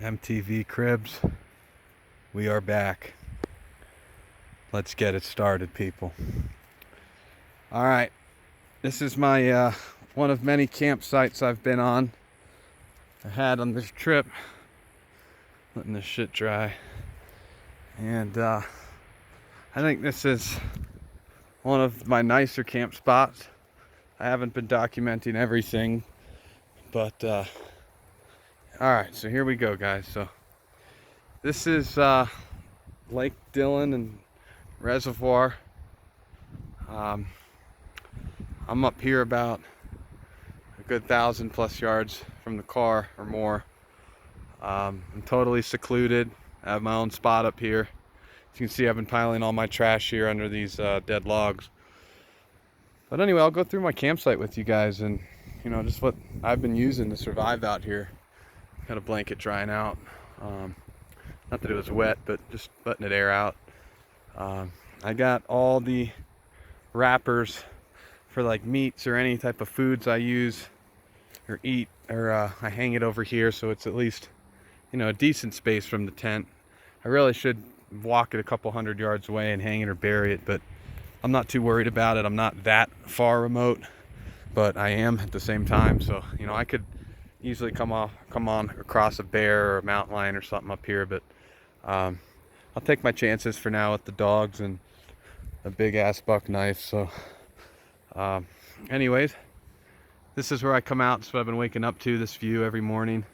MTV Cribs, we are back. Let's get it started, people. All right, this is my one of many campsites I've been on. I had on this trip, letting this shit dry, and I think this is one of my nicer camp spots. I haven't been documenting everything, but all right, so here we go, guys. So this is Lake Dillon and Reservoir. I'm up here about a good 1,000+ yards from the car or more. I'm totally secluded. I have my own spot up here. As you can see, I've been piling all my trash here under these dead logs. But anyway, I'll go through my campsite with you guys and, you know, just what I've been using to survive out here. Got a blanket drying out. Not that it was wet, but just letting it air out. I got all the wrappers for like meats or any type of foods I use or eat, or I hang it over here so it's at least, you know, a decent space from the tent. I really should walk it a couple 100 yards away and hang it or bury it, but I'm not too worried about it. I'm not that far remote, but I am at the same time. So, you know, I could easily come on across a bear or a mountain lion or something up here, but I'll take my chances for now with the dogs and a big ass buck knife. So anyways, this is where I come out. So I've been waking up to this view every morning.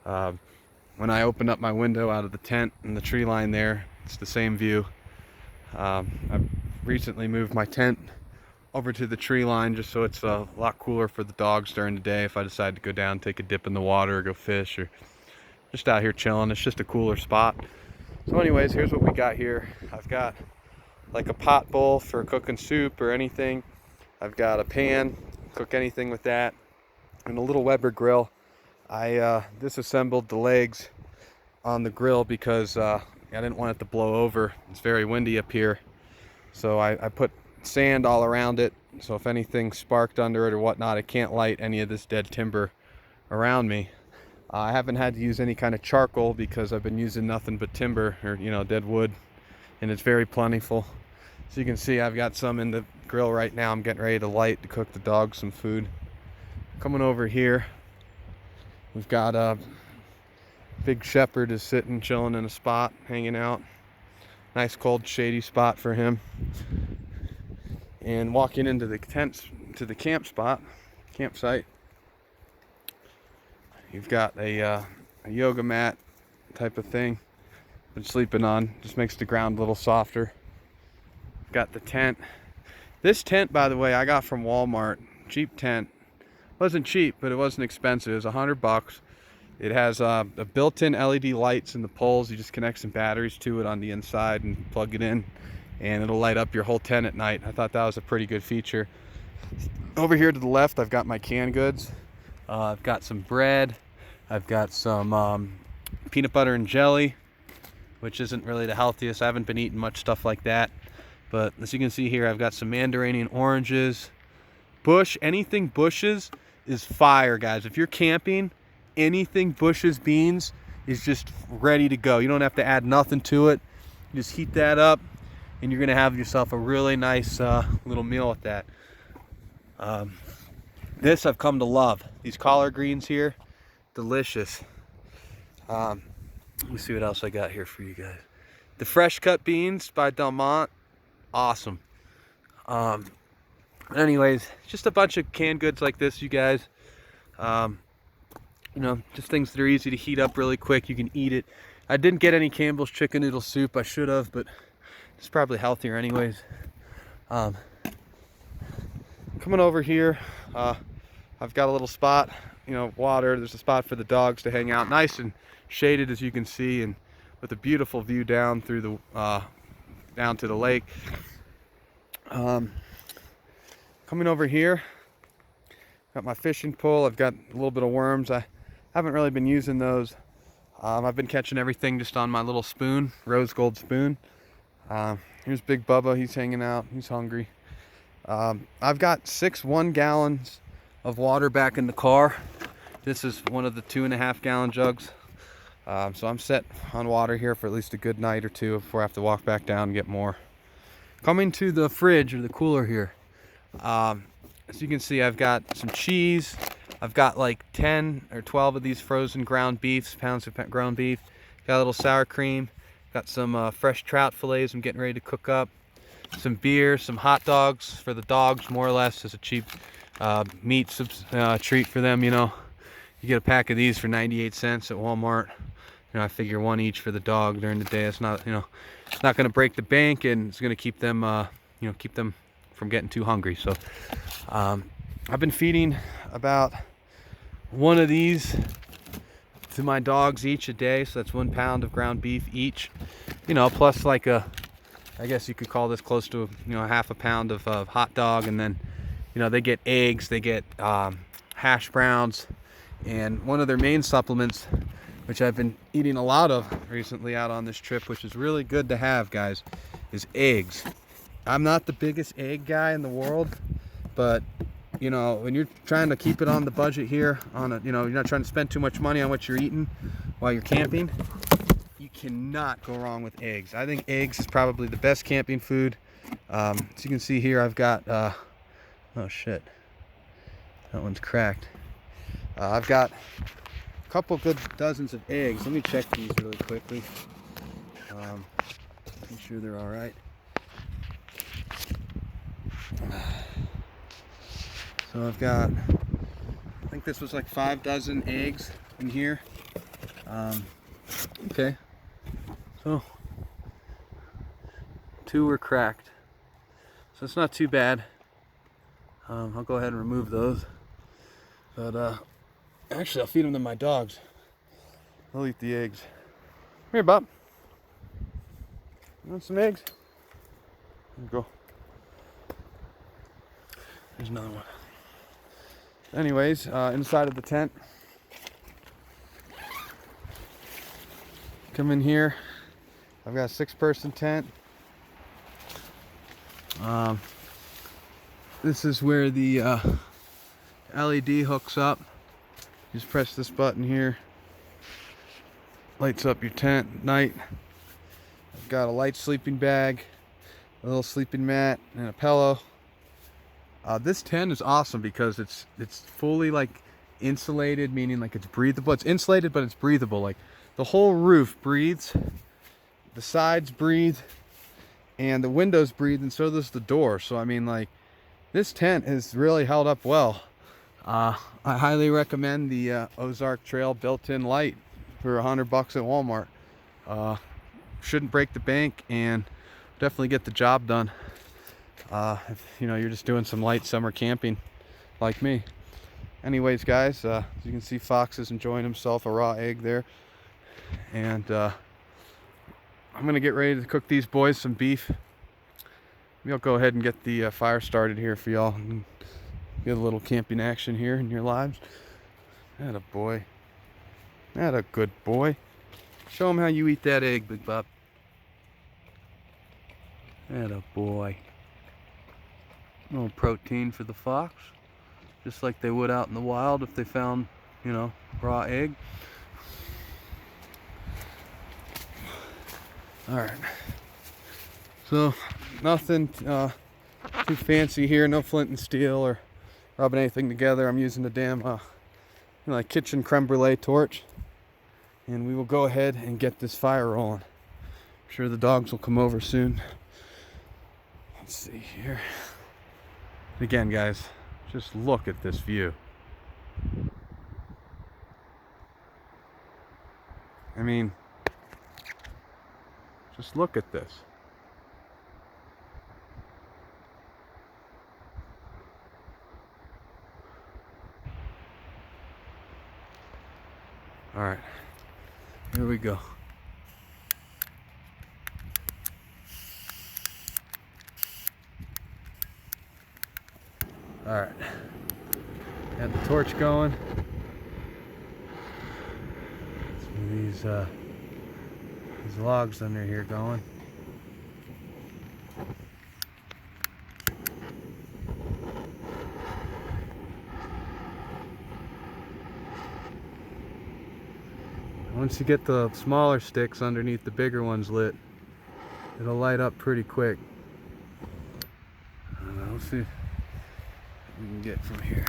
When I open up my window out of the tent and the tree line there, it's the same view. I've recently moved my tent over to the tree line just so it's a lot cooler for the dogs during the day if I decide to go down, take a dip in the water, or go fish, or just out here chilling. It's just a cooler spot. So anyways, here's what we got here. I've got like a pot bowl for cooking soup or anything. I've got a pan, cook anything with that, and a little Weber grill. I disassembled the legs on the grill because I didn't want it to blow over. It's very windy up here. So I put sand all around it, so if anything sparked under it or whatnot, it can't light any of this dead timber around me. I haven't had to use any kind of charcoal because I've been using nothing but timber, or, you know, dead wood, and it's very plentiful. So you can see I've got some in the grill right now. I'm getting ready to light to cook the dogs some food. Coming over here, we've got a big shepherd is sitting chilling in a spot, hanging out. Nice cold shady spot for him. And walking into the tents, to the campsite, you've got a yoga mat type of thing I'm sleeping on. Just makes the ground a little softer. Got the tent. This tent, by the way, I got from Walmart. Cheap tent. Wasn't cheap, but it wasn't expensive. It was $100. It has a built-in LED lights in the poles. You just connect some batteries to it on the inside and plug it in, and it'll light up your whole tent at night. I thought that was a pretty good feature. Over here to the left, I've got my canned goods. I've got some bread. I've got some peanut butter and jelly, which isn't really the healthiest. I haven't been eating much stuff like that. But as you can see here, I've got some mandarinian oranges. Anything bushes is fire, guys. If you're camping, anything bushes beans is just ready to go. You don't have to add nothing to it. You just heat that up, and you're gonna have yourself a really nice little meal with that. This I've come to love. These collard greens here, delicious. Let me see what else I got here for you guys. The fresh cut beans by Del Monte, awesome. Anyways, just a bunch of canned goods like this, you guys. You know, just things that are easy to heat up really quick. You can eat it. I didn't get any Campbell's chicken noodle soup. I should have, but it's probably healthier anyways. Coming over here, I've got a little spot, you know, water. There's a spot for the dogs to hang out, nice and shaded, as you can see, and with a beautiful view down through the down to the lake. Coming over here, got my fishing pole. I've got a little bit of worms. I haven't really been using those. I've been catching everything just on my little spoon, rose gold spoon. Here's Big Bubba. He's hanging out. He's hungry. I've got 6 1-gallons of water back in the car. This is one of the 2.5-gallon jugs So I'm set on water here for at least a good night or two before I have to walk back down and get more. Coming to the fridge or the cooler here. As you can see, I've got some cheese. I've got like 10 or 12 of these frozen ground beefs, pounds of ground beef. Got a little sour cream. Got some fresh trout fillets I'm getting ready to cook up. Some beer, some hot dogs for the dogs, more or less as a cheap meat treat for them. You know, you get a pack of these for 98 cents at Walmart. You know, I figure one each for the dog during the day. It's not, you know, it's not going to break the bank, and it's going to keep them, you know, keep them from getting too hungry. So I've been feeding about one of these to my dogs each a day, so that's 1 pound of ground beef each, you know, plus like a, I guess you could call this close to, you know, half a pound of hot dog. And then, you know, they get eggs, they get hash browns, and one of their main supplements, which I've been eating a lot of recently out on this trip, which is really good to have, guys, is eggs. I'm not the biggest egg guy in the world, but you know, when you're trying to keep it on the budget here, on a, you know, you're not trying to spend too much money on what you're eating while you're camping, you cannot go wrong with eggs. I think eggs is probably the best camping food. As you can see here, I've got oh shit, that one's cracked. I've got a couple good dozens of eggs. Let me check these really quickly. Make sure they're all right. So I've got, I think this was like 5 dozen eggs in here. Okay, so 2 were cracked, so it's not too bad. I'll go ahead and remove those, but actually I'll feed them to my dogs. They'll eat the eggs. Come here, Bob. You want some eggs? There you go. There's another one. Anyways, inside of the tent. Come in here. I've got a 6-person tent. This is where the LED hooks up. Just press this button here. Lights up your tent at night. I've got a light sleeping bag, a little sleeping mat, and a pillow. This tent is awesome because it's fully like insulated, meaning like it's breathable. It's insulated, but it's breathable. Like the whole roof breathes, the sides breathe, and the windows breathe, and so does the door. So I mean, like, this tent has really held up well. I highly recommend the Ozark Trail built-in light for $100 at Walmart. Shouldn't break the bank and definitely get the job done. If you know, you're just doing some light summer camping like me. Anyways, guys, as you can see, Fox is enjoying himself a raw egg there, and I'm gonna get ready to cook these boys some beef. Maybe I'll go ahead and get the fire started here for y'all and get a little camping action here in your lives. Atta boy, atta good boy. Show him how you eat that egg, Big Bob. Atta boy. A little protein for the fox, just like they would out in the wild if they found, you know, raw egg. All right, so nothing too fancy here, no flint and steel or rubbing anything together. I'm using the damn like kitchen creme brulee torch, and we will go ahead and get this fire rolling. I'm sure the dogs will come over soon. Let's see here. Again, guys, just look at this view. I mean, just look at this. All right, here we go. All right, got the torch going. Some of these logs under here going. Once you get the smaller sticks underneath the bigger ones lit, it'll light up pretty quick. Let's see what we can get from here.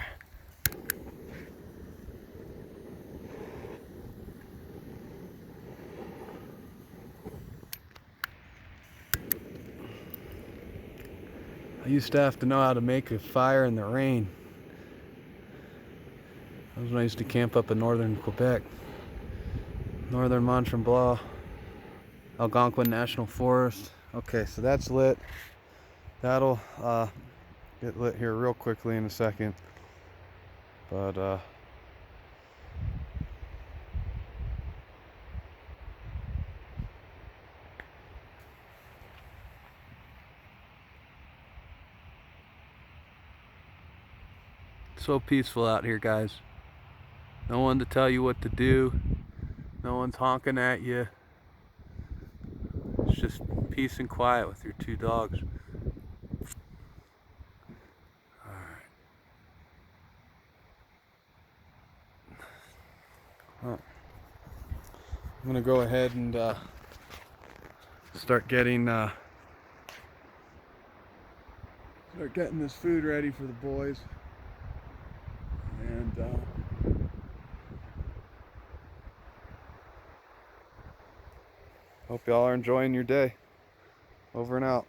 I used to have to know how to make a fire in the rain. That was when I used to camp up in northern Quebec. Northern Mont Tremblant, Algonquin National Forest. Okay, so that's lit. That'll get lit here real quickly in a second. But so peaceful out here, guys. No one to tell you what to do. No one's honking at you. It's just peace and quiet with your two dogs. Alright. Well, I'm gonna go ahead and start getting this food ready for the boys. And hope y'all are enjoying your day. Over and out.